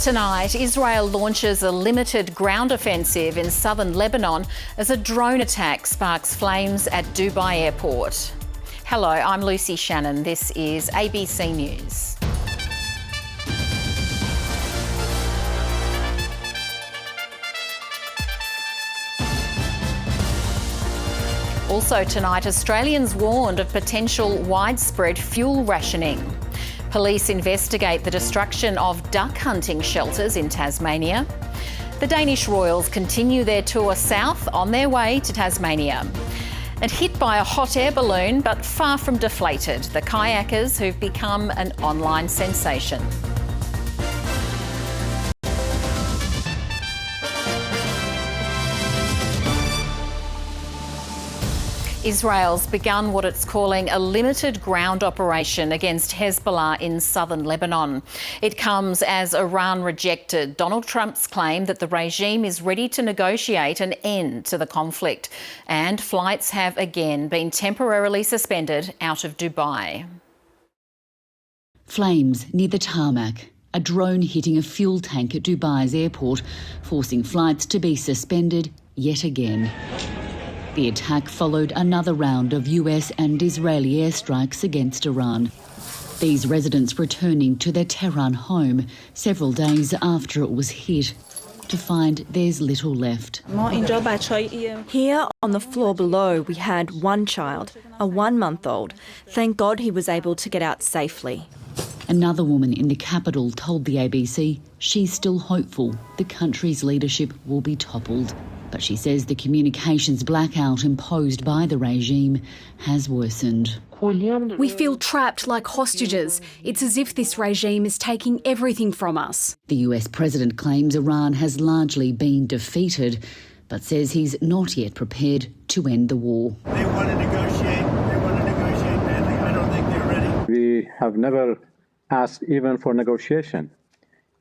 Tonight, Israel launches a limited ground offensive in southern Lebanon as a drone attack sparks flames at Dubai airport. Hello, I'm Lucy Shannon. This is ABC News. Also tonight, Australians warned of potential widespread fuel rationing. Police investigate the destruction of duck hunting shelters in Tasmania. The Danish royals continue their tour south on their way to Tasmania. And hit by a hot air balloon, but far from deflated, the kayakers who've become an online sensation. Israel's begun what it's calling a limited ground operation against Hezbollah in southern Lebanon. It comes as Iran rejected Donald Trump's claim that the regime is ready to negotiate an end to the conflict. And flights have again been temporarily suspended out of Dubai. Flames near the tarmac. A drone hitting a fuel tank at Dubai's airport, forcing flights to be suspended yet again. The attack followed another round of US and Israeli airstrikes against Iran. These residents returning to their Tehran home several days after it was hit to find there's little left. Here on the floor below we had one child, a 1-month-old. Thank God he was able to get out safely. Another woman in the capital told the ABC she's still hopeful the country's leadership will be toppled. But she says the communications blackout imposed by the regime has worsened. We feel trapped like hostages. It's as if this regime is taking everything from us. The US president claims Iran has largely been defeated, but says he's not yet prepared to end the war. They want to negotiate. Badly. I don't think they're ready. We have never asked even for negotiation.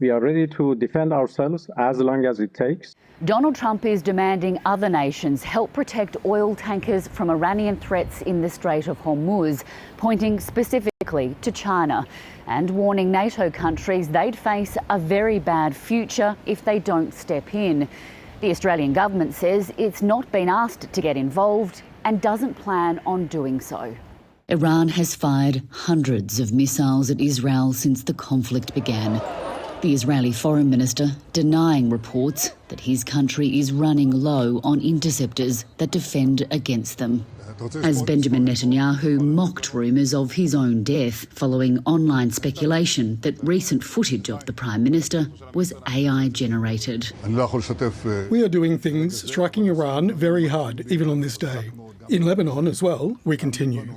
We are ready to defend ourselves as long as it takes. Donald Trump is demanding other nations help protect oil tankers from Iranian threats in the Strait of Hormuz, pointing specifically to China and warning NATO countries they'd face a very bad future if they don't step in. The Australian government says it's not been asked to get involved and doesn't plan on doing so. Iran has fired hundreds of missiles at Israel since the conflict began. The Israeli Foreign Minister denying reports that his country is running low on interceptors that defend against them. As Benjamin Netanyahu mocked rumours of his own death following online speculation that recent footage of the Prime Minister was AI generated. We are doing things striking Iran very hard, even on this day. In Lebanon as well, we continue.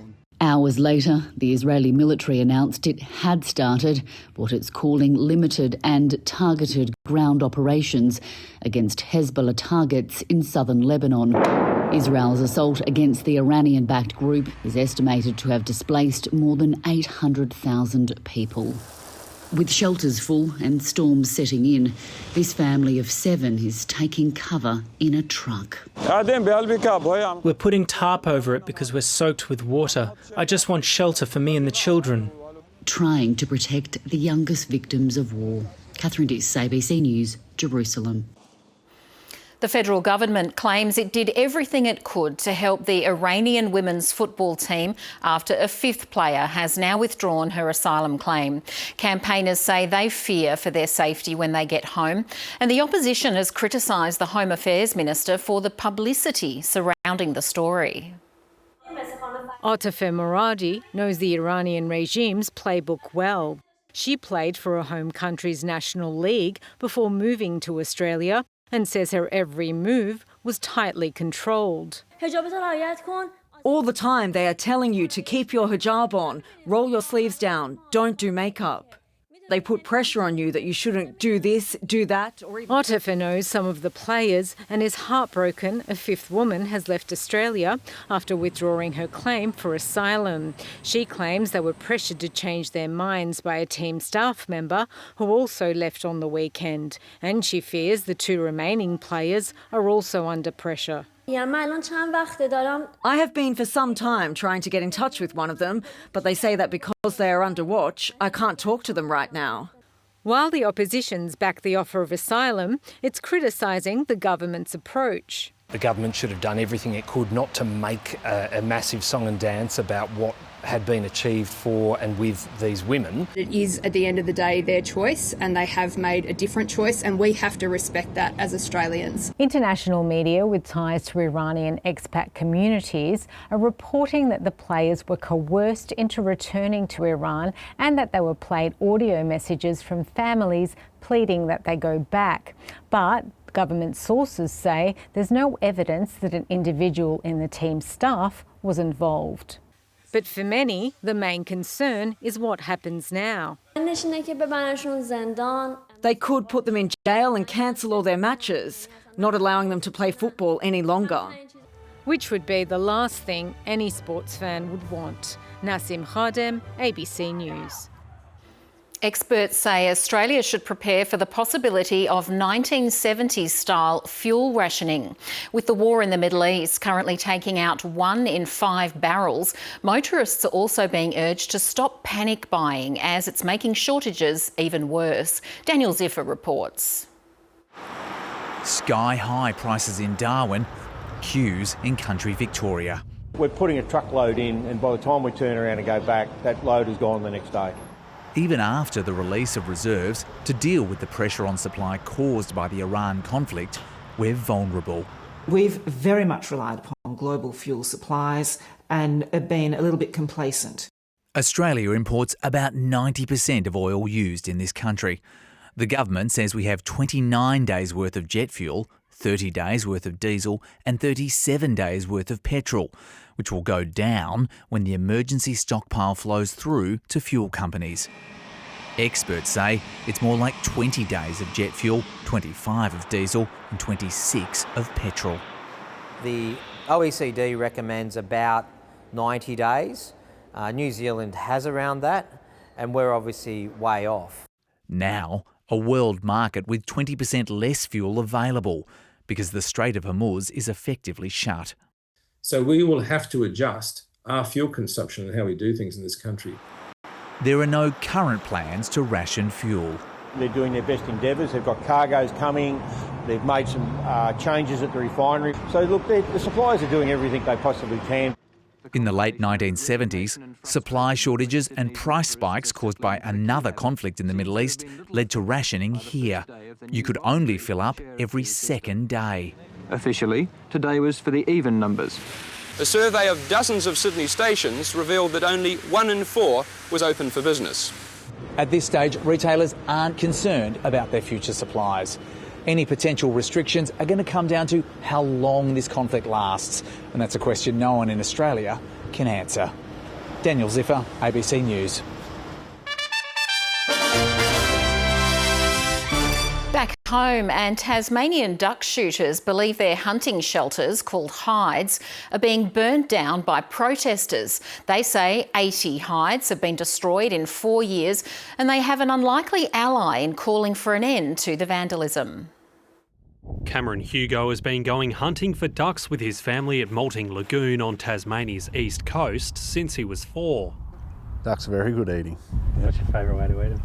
Hours later, the Israeli military announced it had started what it's calling limited and targeted ground operations against Hezbollah targets in southern Lebanon. Israel's assault against the Iranian-backed group is estimated to have displaced more than 800,000 people. With shelters full and storms setting in, this family of 7 is taking cover in a truck. We're putting tarp over it because we're soaked with water. I just want shelter for me and the children. Trying to protect the youngest victims of war. Catherine Diss, ABC News, Jerusalem. The federal government claims it did everything it could to help the Iranian women's football team after a 5th player has now withdrawn her asylum claim. Campaigners say they fear for their safety when they get home, and the opposition has criticised the Home Affairs Minister for the publicity surrounding the story. Atife Moradi knows the Iranian regime's playbook well. She played for her home country's national league before moving to Australia, and says her every move was tightly controlled. All the time they are telling you to keep your hijab on, roll your sleeves down, don't do makeup. They put pressure on you that you shouldn't do this, do that, or even... Atife knows some of the players and is heartbroken a 5th woman has left Australia after withdrawing her claim for asylum. She claims they were pressured to change their minds by a team staff member who also left on the weekend. And she fears the 2 remaining players are also under pressure. I have been for some time trying to get in touch with one of them, but they say that because they are under watch, I can't talk to them right now. While the opposition's backed the offer of asylum, it's criticising the government's approach. The government should have done everything it could not to make a massive song and dance about what had been achieved for and with these women. It is, at the end of the day, their choice, and they have made a different choice, and we have to respect that as Australians. International media with ties to Iranian expat communities are reporting that the players were coerced into returning to Iran and that they were played audio messages from families pleading that they go back. But government sources say there's no evidence that an individual in the team's staff was involved. But for many, the main concern is what happens now. They could put them in jail and cancel all their matches, not allowing them to play football any longer. Which would be the last thing any sports fan would want. Nasim Khadem, ABC News. Experts say Australia should prepare for the possibility of 1970s-style fuel rationing. With the war in the Middle East currently taking out 1 in 5 barrels, motorists are also being urged to stop panic buying as it's making shortages even worse. Daniel Ziffer reports. Sky-high prices in Darwin, queues in country Victoria. We're putting a truckload in, and by the time we turn around and go back, that load is gone the next day. Even after the release of reserves to deal with the pressure on supply caused by the Iran conflict, we're vulnerable. We've very much relied upon global fuel supplies and have been a little bit complacent. Australia imports about 90% of oil used in this country. The government says we have 29 days worth of jet fuel, 30 days worth of diesel and 37 days worth of petrol, which will go down when the emergency stockpile flows through to fuel companies. Experts say it's more like 20 days of jet fuel, 25 of diesel and 26 of petrol. The OECD recommends about 90 days. New Zealand has around that, and we're obviously way off. Now, a world market with 20% less fuel available because the Strait of Hormuz is effectively shut. So we will have to adjust our fuel consumption and how we do things in this country. There are no current plans to ration fuel. They're doing their best endeavours. They've got cargoes coming. They've made some changes at the refinery. So look, the suppliers are doing everything they possibly can. In the late 1970s, supply shortages and price spikes caused by another conflict in the Middle East led to rationing here. You could only fill up every second day. Officially, today was for the even numbers. A survey of dozens of Sydney stations revealed that only 1 in 4 was open for business. At this stage, retailers aren't concerned about their future supplies. Any potential restrictions are going to come down to how long this conflict lasts, and that's a question no one in Australia can answer. Daniel Ziffer, ABC News. Back home, and Tasmanian duck shooters believe their hunting shelters, called hides, are being burnt down by protesters. They say 80 hides have been destroyed in 4 years, and they have an unlikely ally in calling for an end to the vandalism. Cameron Hugo has been going hunting for ducks with his family at Malting Lagoon on Tasmania's east coast since he was 4. Ducks are very good eating. What's your favourite way to eat them?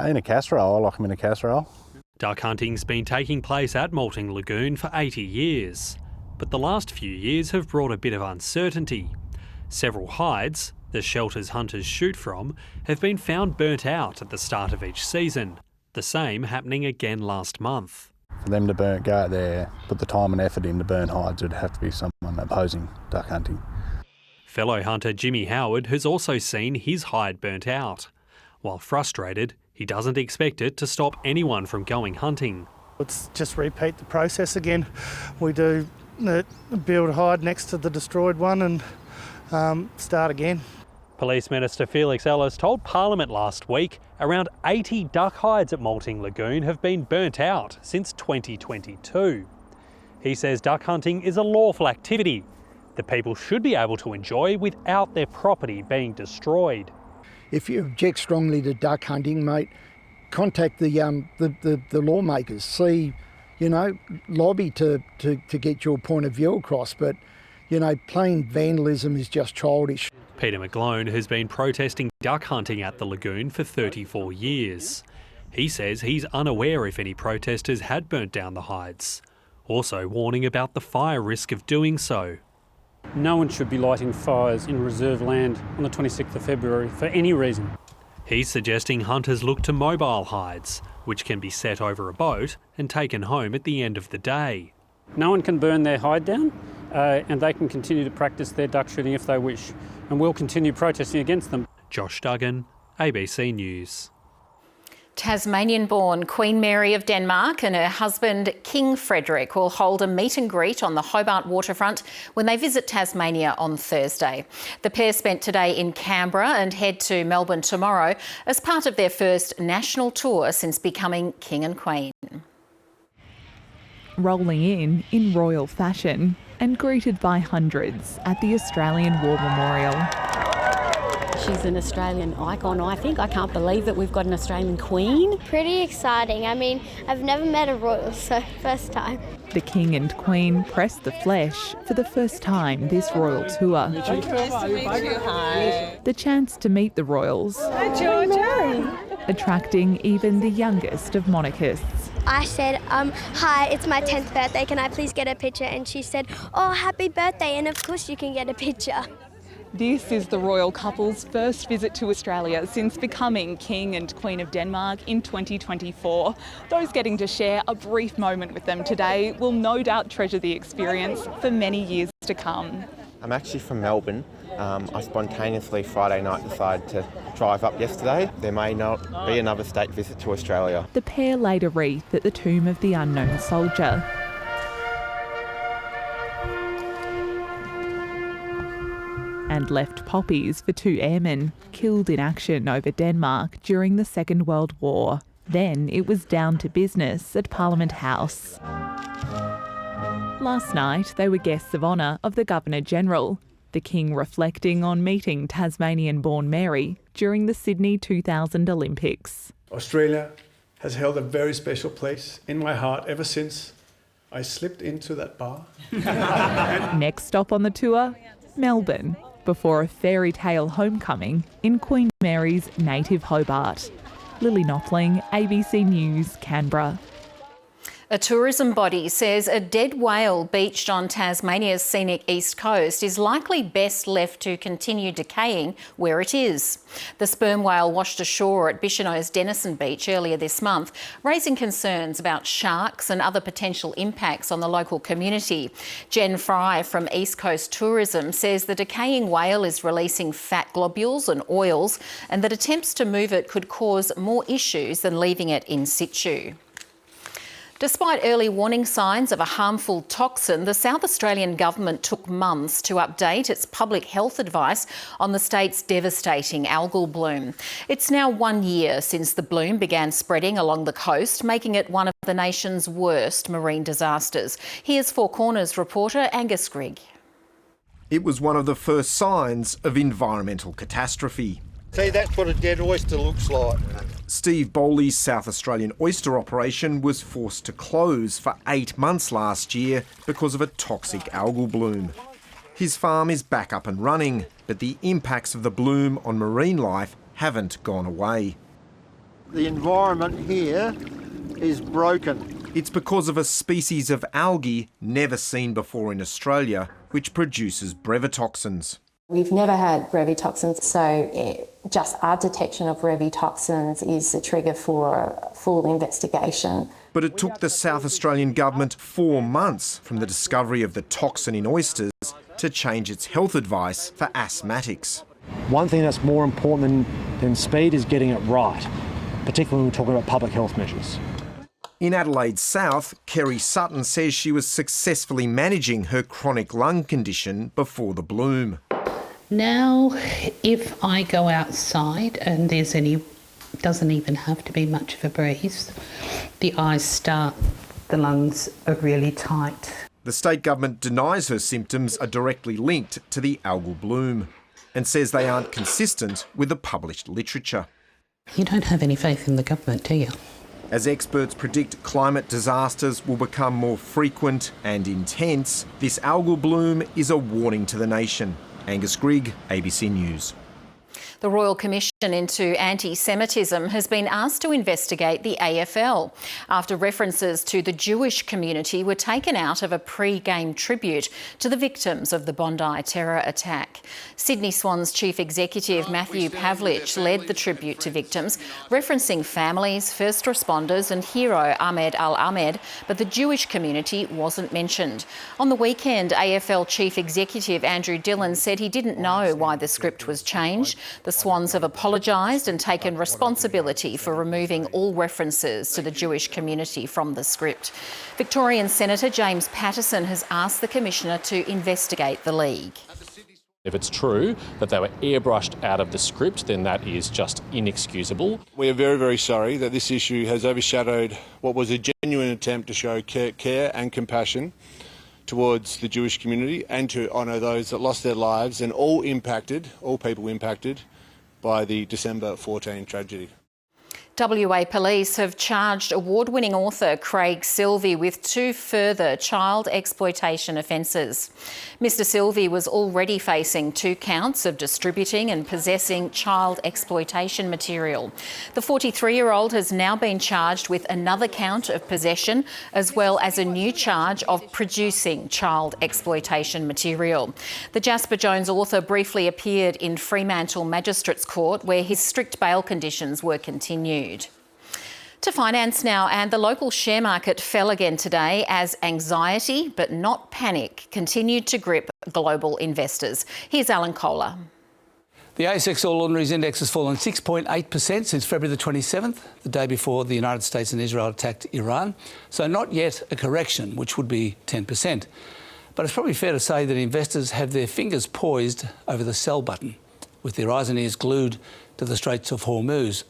In a casserole. I like them in a casserole. Duck hunting's been taking place at Malting Lagoon for 80 years, but the last few years have brought a bit of uncertainty. Several hides, the shelters hunters shoot from, have been found burnt out at the start of each season, the same happening again last month. For them to go out there, put the time and effort in to burn hides, it would have to be someone opposing duck hunting. Fellow hunter Jimmy Howard has also seen his hide burnt out. While frustrated, he doesn't expect it to stop anyone from going hunting. Let's just repeat the process again. We do build a hide next to the destroyed one and start again. Police Minister Felix Ellis told Parliament last week around 80 duck hides at Malting Lagoon have been burnt out since 2022. He says duck hunting is a lawful activity that people should be able to enjoy without their property being destroyed. If you object strongly to duck hunting, mate, contact the lawmakers. See, lobby to get your point of view across. But, plain vandalism is just childish. Peter McGlone has been protesting duck hunting at the lagoon for 34 years. He says he's unaware if any protesters had burnt down the hides, also warning about the fire risk of doing so. No one should be lighting fires in reserve land on the 26th of February for any reason. He's suggesting hunters look to mobile hides, which can be set over a boat and taken home at the end of the day. No one can burn their hide down, and they can continue to practice their duck shooting if they wish, and we'll continue protesting against them. Josh Duggan, ABC News. Tasmanian-born Queen Mary of Denmark and her husband King Frederick will hold a meet and greet on the Hobart waterfront when they visit Tasmania on Thursday. The pair spent today in Canberra and head to Melbourne tomorrow as part of their first national tour since becoming King and Queen. Rolling in royal fashion and greeted by hundreds at the Australian War Memorial. She's an Australian icon, I think. I can't believe that we've got an Australian Queen. Pretty exciting. I mean, I've never met a royal, so first time. The King and Queen pressed the flesh for the first time this royal tour. Nice to meet you. Hi. The chance to meet the royals. Hi, Georgia. Attracting even the youngest of monarchists. I said, hi, it's my 10th birthday. Can I please get a picture? And she said, oh, happy birthday. And of course you can get a picture. This is the royal couple's first visit to Australia since becoming King and Queen of Denmark in 2024. Those getting to share a brief moment with them today will no doubt treasure the experience for many years to come. I'm actually from Melbourne. I spontaneously Friday night decided to drive up yesterday. There may not be another state visit to Australia. The pair laid a wreath at the tomb of the unknown soldier. And left poppies for two airmen killed in action over Denmark during the Second World War. Then it was down to business at Parliament House. Last night they were guests of honour of the Governor-General, the King reflecting on meeting Tasmanian-born Mary during the Sydney 2000 Olympics. Australia has held a very special place in my heart ever since I slipped into that bar. Next stop on the tour, Melbourne, before a fairy tale homecoming in Queen Mary's native Hobart. Lily Knopling, ABC News, Canberra. A tourism body says a dead whale beached on Tasmania's scenic east coast is likely best left to continue decaying where it is. The sperm whale washed ashore at Bicheno's Denison Beach earlier this month, raising concerns about sharks and other potential impacts on the local community. Jen Fry from East Coast Tourism says the decaying whale is releasing fat globules and oils, and that attempts to move it could cause more issues than leaving it in situ. Despite early warning signs of a harmful toxin, the South Australian government took months to update its public health advice on the state's devastating algal bloom. It's now 1 year since the bloom began spreading along the coast, making it one of the nation's worst marine disasters. Here's Four Corners reporter Angus Grigg. It was one of the first signs of environmental catastrophe. See, that's what a dead oyster looks like. Steve Bowley's South Australian oyster operation was forced to close for 8 months last year because of a toxic algal bloom. His farm is back up and running, but the impacts of the bloom on marine life haven't gone away. The environment here is broken. It's because of a species of algae never seen before in Australia, which produces brevetoxins. We've never had brevetoxins, so just our detection of brevetoxins is the trigger for a full investigation. But it took the South Australian government 4 months from the discovery of the toxin in oysters to change its health advice for asthmatics. One thing that's more important than speed is getting it right, particularly when we're talking about public health measures. In Adelaide South, Kerry Sutton says she was successfully managing her chronic lung condition before the bloom. Now, if I go outside and doesn't even have to be much of a breeze, the eyes start, the lungs are really tight. The state government denies her symptoms are directly linked to the algal bloom and says they aren't consistent with the published literature. You don't have any faith in the government, do you? As experts predict climate disasters will become more frequent and intense, this algal bloom is a warning to the nation. Angus Grigg, ABC News. The Royal Commission into Anti-Semitism has been asked to investigate the AFL after references to the Jewish community were taken out of a pre-game tribute to the victims of the Bondi terror attack. Sydney Swans Chief Executive Matthew Pavlich led the tribute to victims, referencing families, first responders and hero Ahmed Al-Ahmed, but the Jewish community wasn't mentioned. On the weekend, AFL Chief Executive Andrew Dillon said he didn't know why the script was changed. The Swans have apologised and taken responsibility for removing all references to the Jewish community from the script. Victorian Senator James Patterson has asked the Commissioner to investigate the league. If it's true that they were airbrushed out of the script, then that is just inexcusable. We are very, very sorry that this issue has overshadowed what was a genuine attempt to show care and compassion towards the Jewish community and to honour those that lost their lives and all people impacted by the December 14 tragedy. WA Police have charged award-winning author Craig Silvey with 2 further child exploitation offences. Mr Silvey was already facing 2 counts of distributing and possessing child exploitation material. The 43-year-old has now been charged with another count of possession as well as a new charge of producing child exploitation material. The Jasper Jones author briefly appeared in Fremantle Magistrates Court where his strict bail conditions were continued. To finance now, and the local share market fell again today as anxiety, but not panic, continued to grip global investors. Here's Alan Kohler. The ASX All Ordinaries Index has fallen 6.8% since February the 27th, the day before the United States and Israel attacked Iran. So not yet a correction, which would be 10%. But it's probably fair to say that investors have their fingers poised over the sell button, with their eyes and ears glued to the Straits of Hormuz.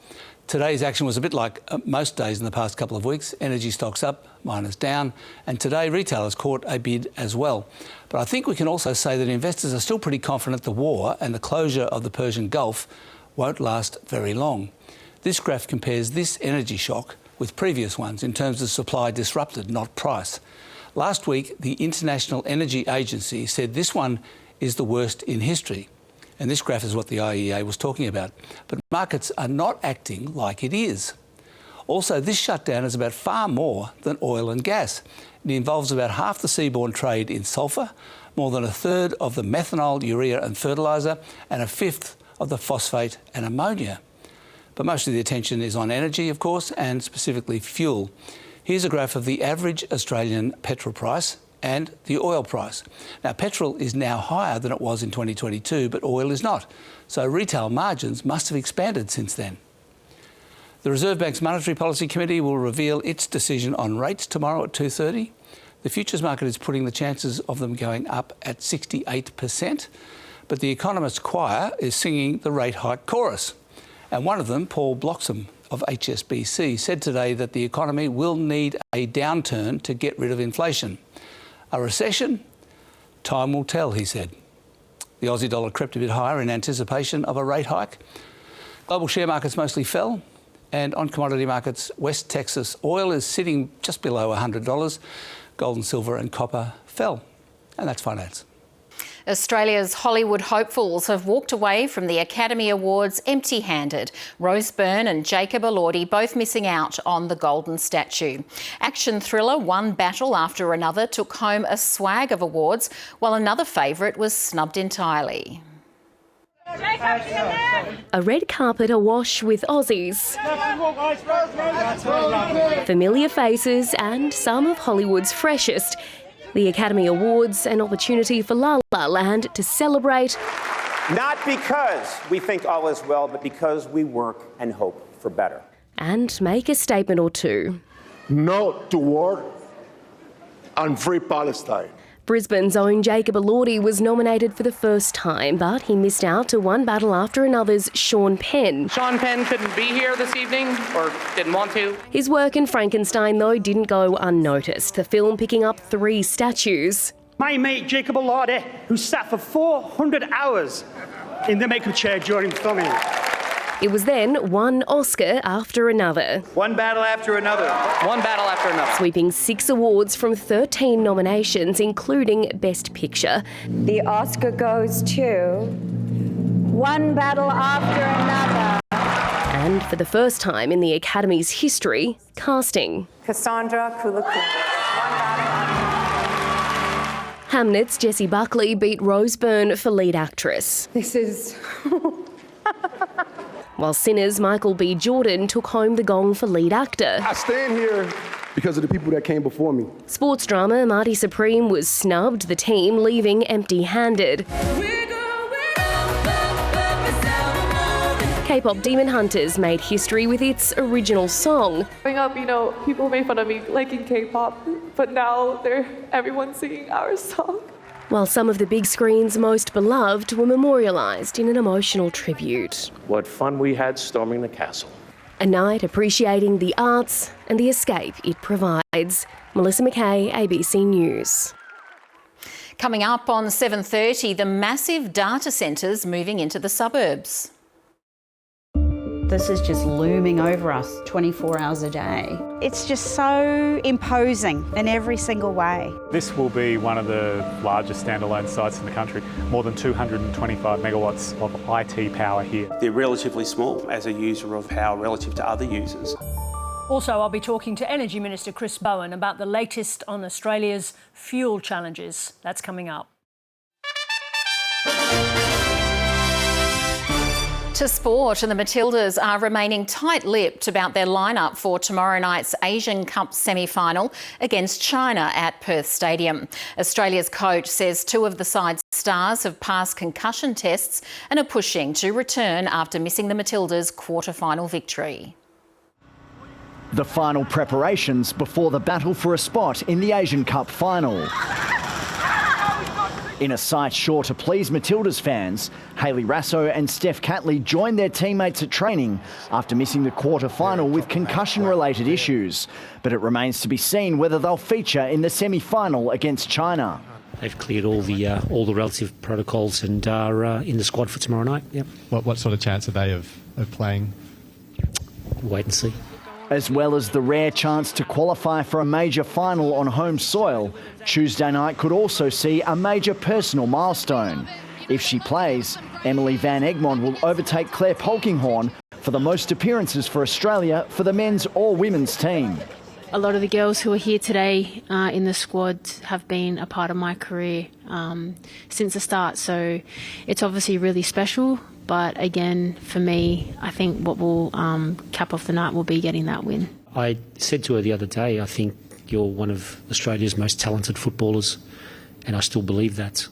Today's action was a bit like most days in the past couple of weeks. Energy stocks up, miners down, and today retailers caught a bid as well. But I think we can also say that investors are still pretty confident the war and the closure of the Persian Gulf won't last very long. This graph compares this energy shock with previous ones in terms of supply disrupted, not price. Last week, the International Energy Agency said this one is the worst in history. And this graph is what the IEA was talking about. But markets are not acting like it is. Also, this shutdown is about far more than oil and gas. It involves about half the seaborne trade in sulphur, more than 1/3 of the methanol, urea and fertiliser, and 1/5 of the phosphate and ammonia. But most of the attention is on energy, of course, and specifically fuel. Here's a graph of the average Australian petrol price and the oil price. Now, petrol is now higher than it was in 2022, but oil is not. So retail margins must have expanded since then. The Reserve Bank's Monetary Policy Committee will reveal its decision on rates tomorrow at 2:30. The futures market is putting the chances of them going up at 68%, but the economist's choir is singing the rate hike chorus. And one of them, Paul Bloxham of HSBC, said today that the economy will need a downturn to get rid of inflation. A recession? Time will tell, he said. The Aussie dollar crept a bit higher in anticipation of a rate hike. Global share markets mostly fell, and on commodity markets, West Texas oil is sitting just below $100. Gold and silver and copper fell. And that's finance. Australia's Hollywood hopefuls have walked away from the Academy Awards empty-handed. Rose Byrne and Jacob Elordi both missing out on the Golden Statue. Action thriller One Battle After Another took home a swag of awards, while another favourite was snubbed entirely. A red carpet awash with Aussies, familiar faces and some of Hollywood's freshest. The Academy Awards, an opportunity for La La Land to celebrate. Not because we think all is well, but because we work and hope for better. And make a statement or two. No to war and free Palestine. Brisbane's own Jacob Elordi was nominated for the first time, but he missed out to One Battle After Another's Sean Penn. Sean Penn couldn't be here this evening, or didn't want to. His work in Frankenstein, though, didn't go unnoticed, the film picking up 3 statues. My mate Jacob Elordi, who sat for 400 hours in the makeup chair during filming. It was then one Oscar after another. One battle after another. One battle after another. Sweeping 6 awards from 13 nominations, including Best Picture. The Oscar goes to one battle after another. And for the first time in the Academy's history, casting. Cassandra Kulakunda. Hamnet's Jessie Buckley beat Rose Byrne for lead actress. This is... While Sinner's Michael B. Jordan took home the gong for lead actor. I stand here because of the people that came before me. Sports drama Marty Supreme was snubbed, the team leaving empty-handed. K-pop Demon Hunters made history with its original song. Growing up, people made fun of me liking K-pop, but now everyone's singing our song. While some of the big screen's most beloved were memorialised in an emotional tribute. What fun we had storming the castle. A night appreciating the arts and the escape it provides. Melissa McKay, ABC News. Coming up on 7:30, the massive data centres moving into the suburbs. This is just looming over us 24 hours a day. It's just so imposing in every single way. This will be one of the largest standalone sites in the country, more than 225 megawatts of IT power here. They're relatively small as a user of power relative to other users. Also, I'll be talking to Energy Minister Chris Bowen about the latest on Australia's fuel challenges. That's coming up. To sport, and the Matildas are remaining tight-lipped about their lineup for tomorrow night's Asian Cup semi-final against China at Perth Stadium. Australia's coach says two of the side's stars have passed concussion tests and are pushing to return after missing the Matildas' quarter-final victory. The final preparations before the battle for a spot in the Asian Cup final. In a sight sure to please Matildas fans, Hayley Rasso and Steph Catley joined their teammates at training after missing the quarter-final with concussion-related issues. But it remains to be seen whether they'll feature in the semi-final against China. They've cleared all the relative protocols and are in the squad for tomorrow night. Yep. What sort of chance are they of playing? Wait and see. As well as the rare chance to qualify for a major final on home soil, Tuesday night could also see a major personal milestone. If she plays, Emily Van Egmond will overtake Claire Polkinghorne for the most appearances for Australia for the men's or women's team. A lot of the girls who are here today in the squad have been a part of my career since the start, so it's obviously really special. But again, for me, I think what will cap off the night will be getting that win. I said to her the other day, I think you're one of Australia's most talented footballers, and I still believe that.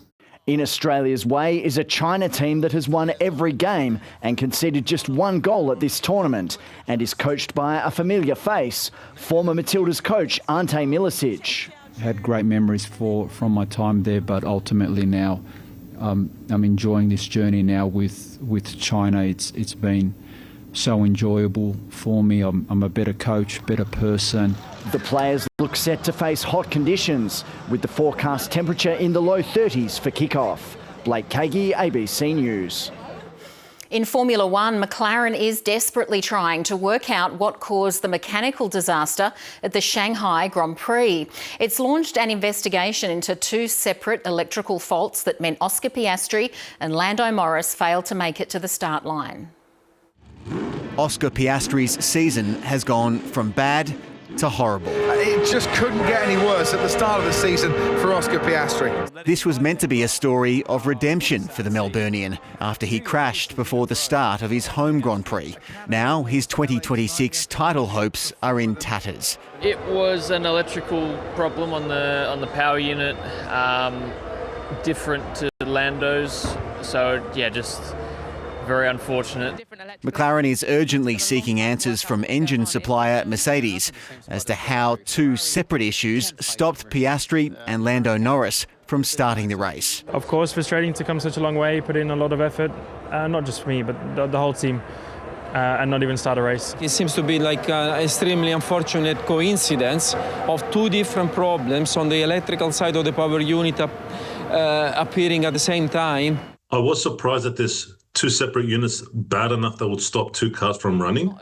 In Australia's way is a China team that has won every game and conceded just one goal at this tournament and is coached by a familiar face, former Matildas coach Ante Milicic. Had great memories from my time there, but ultimately now I'm enjoying this journey now with China. It's been so enjoyable for me. I'm a better coach, better person. The players look set to face hot conditions with the forecast temperature in the low 30s for kick-off. Blake Kagi, ABC News. In Formula One, McLaren is desperately trying to work out what caused the mechanical disaster at the Shanghai Grand Prix. It's launched an investigation into two separate electrical faults that meant Oscar Piastri and Lando Norris failed to make it to the start line. Oscar Piastri's season has gone from bad to horrible. It just couldn't get any worse at the start of the season for Oscar Piastri. This was meant to be a story of redemption for the Melburnian after he crashed before the start of his home Grand Prix. Now his 2026 title hopes are in tatters. It was an electrical problem on the power unit, different to Lando's, so yeah, just very unfortunate. McLaren is urgently seeking answers from engine supplier Mercedes as to how two separate issues stopped Piastri and Lando Norris from starting the race. Of course, frustrating to come such a long way, put in a lot of effort, not just me, but the whole team, and not even start a race. It seems to be like an extremely unfortunate coincidence of two different problems on the electrical side of the power unit appearing at the same time. I was surprised that there's two separate units bad enough that would stop two cars from running.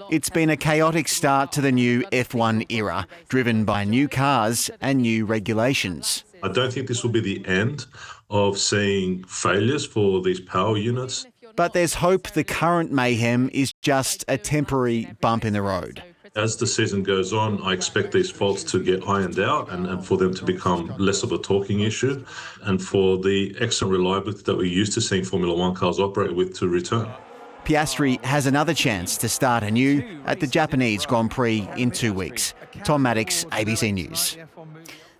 It's been a chaotic start to the new F1 era, driven by new cars and new regulations. I don't think this will be the end of seeing failures for these power units. But there's hope the current mayhem is just a temporary bump in the road. As the season goes on, I expect these faults to get ironed out and for them to become less of a talking issue and for the excellent reliability that we're used to seeing Formula One cars operate with to return. Piastri has another chance to start anew at the Japanese Grand Prix in 2 weeks. Tom Maddox, ABC News.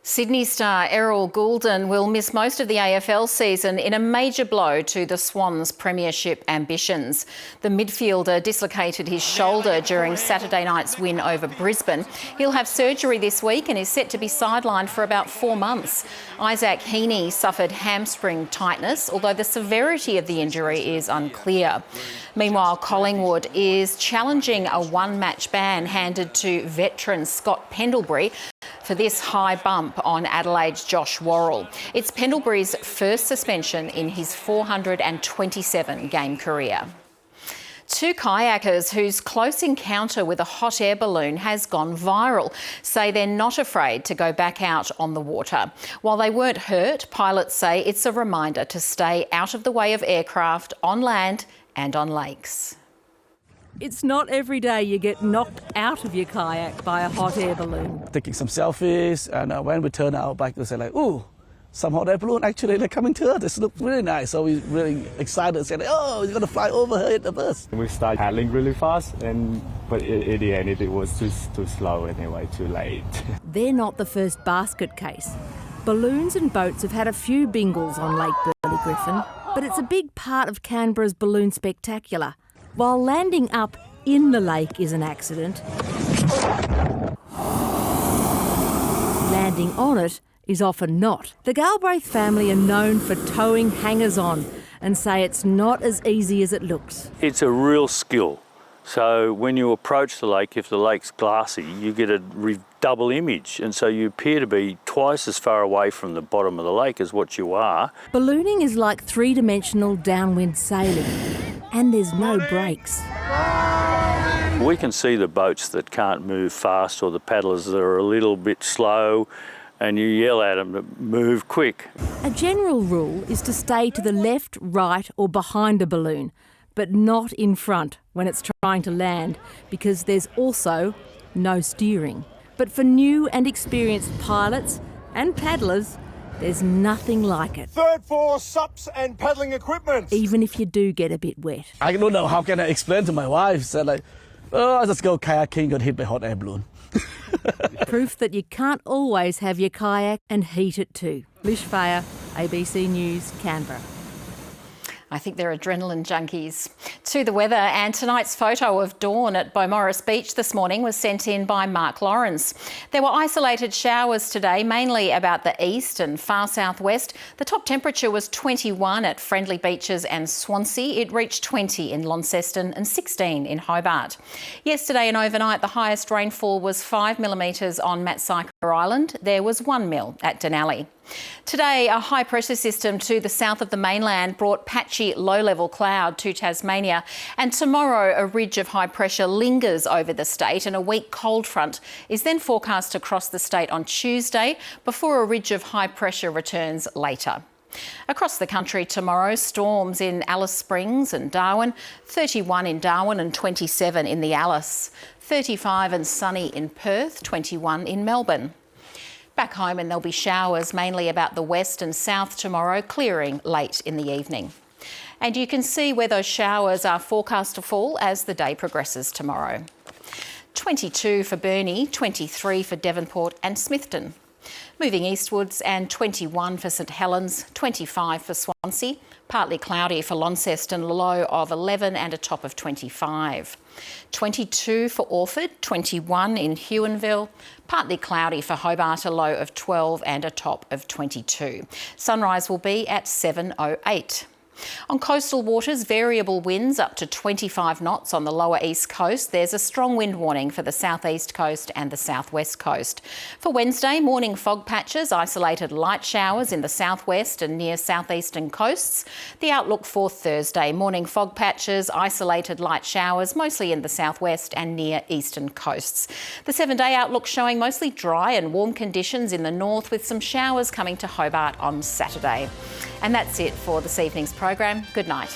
Sydney star Errol Goulden will miss most of the AFL season in a major blow to the Swans' premiership ambitions. The midfielder dislocated his shoulder during Saturday night's win over Brisbane. He'll have surgery this week and is set to be sidelined for about 4 months. Isaac Heaney suffered hamstring tightness, although the severity of the injury is unclear. Meanwhile, Collingwood is challenging a one-match ban handed to veteran Scott Pendlebury for this high bump on Adelaide's Josh Worrell. It's Pendlebury's first suspension in his 427-game career. 2 kayakers whose close encounter with a hot air balloon has gone viral say they're not afraid to go back out on the water. While they weren't hurt, pilots say it's a reminder to stay out of the way of aircraft on land and on lakes. It's not every day you get knocked out of your kayak by a hot air balloon. Taking some selfies, and when we turn our back, we say like, "Ooh, some hot air balloon actually they're coming to us. This looks really nice." So we're really excited, saying, "Oh, it's gonna fly over here at the bus." We started paddling really fast, but in the end it was too slow anyway, too late. They're not the first basket case. Balloons and boats have had a few bingles on Lake Burley Griffin, but it's a big part of Canberra's balloon spectacular. While landing up in the lake is an accident, landing on it is often not. The Galbraith family are known for towing hangers-on and say it's not as easy as it looks. It's a real skill. So when you approach the lake, if the lake's glassy, you get a double image, and so you appear to be twice as far away from the bottom of the lake as what you are. Ballooning is like three-dimensional downwind sailing, and there's no brakes. We can see the boats that can't move fast or the paddlers that are a little bit slow, and you yell at them to move quick. A general rule is to stay to the left, right or behind a balloon, but not in front when it's trying to land, because there's also no steering. But for new and experienced pilots and paddlers, there's nothing like it. Third force, sups and paddling equipment. Even if you do get a bit wet. I don't know how can I explain to my wife. Said like, "Oh, I just go kayaking, got hit by hot air balloon." Proof that you can't always have your kayak and heat it too. Lish Fayer, ABC News, Canberra. I think they're adrenaline junkies. To the weather, and tonight's photo of dawn at Beaumaris Beach this morning was sent in by Mark Lawrence. There were isolated showers today, mainly about the east and far southwest. The top temperature was 21 at Friendly Beaches and Swansea. It reached 20 in Launceston and 16 in Hobart. Yesterday and overnight, the highest rainfall was 5 millimetres on Matsyker Island. There was 1 mil at Denali. Today, a high pressure system to the south of the mainland brought patchy low-level cloud to Tasmania, and tomorrow a ridge of high pressure lingers over the state and a weak cold front is then forecast across the state on Tuesday before a ridge of high pressure returns later. Across the country tomorrow, storms in Alice Springs and Darwin, 31 in Darwin and 27 in the Alice, 35 and sunny in Perth, 21 in Melbourne. Back home, and there'll be showers mainly about the west and south tomorrow, clearing late in the evening. And you can see where those showers are forecast to fall as the day progresses tomorrow. 22 for Burnie, 23 for Devonport and Smithton. Moving eastwards, and 21 for St Helens, 25 for Swansea, partly cloudy for Launceston, a low of 11 and a top of 25. 22 for Orford, 21 in Huonville, partly cloudy for Hobart, a low of 12 and a top of 22. Sunrise will be at 7:08. On coastal waters, variable winds up to 25 knots on the lower east coast. There's a strong wind warning for the southeast coast and the southwest coast. For Wednesday, morning fog patches, isolated light showers in the southwest and near southeastern coasts. The outlook for Thursday, morning fog patches, isolated light showers, mostly in the southwest and near eastern coasts. The 7-day outlook showing mostly dry and warm conditions in the north, with some showers coming to Hobart on Saturday. And that's it for this evening's program. Good night.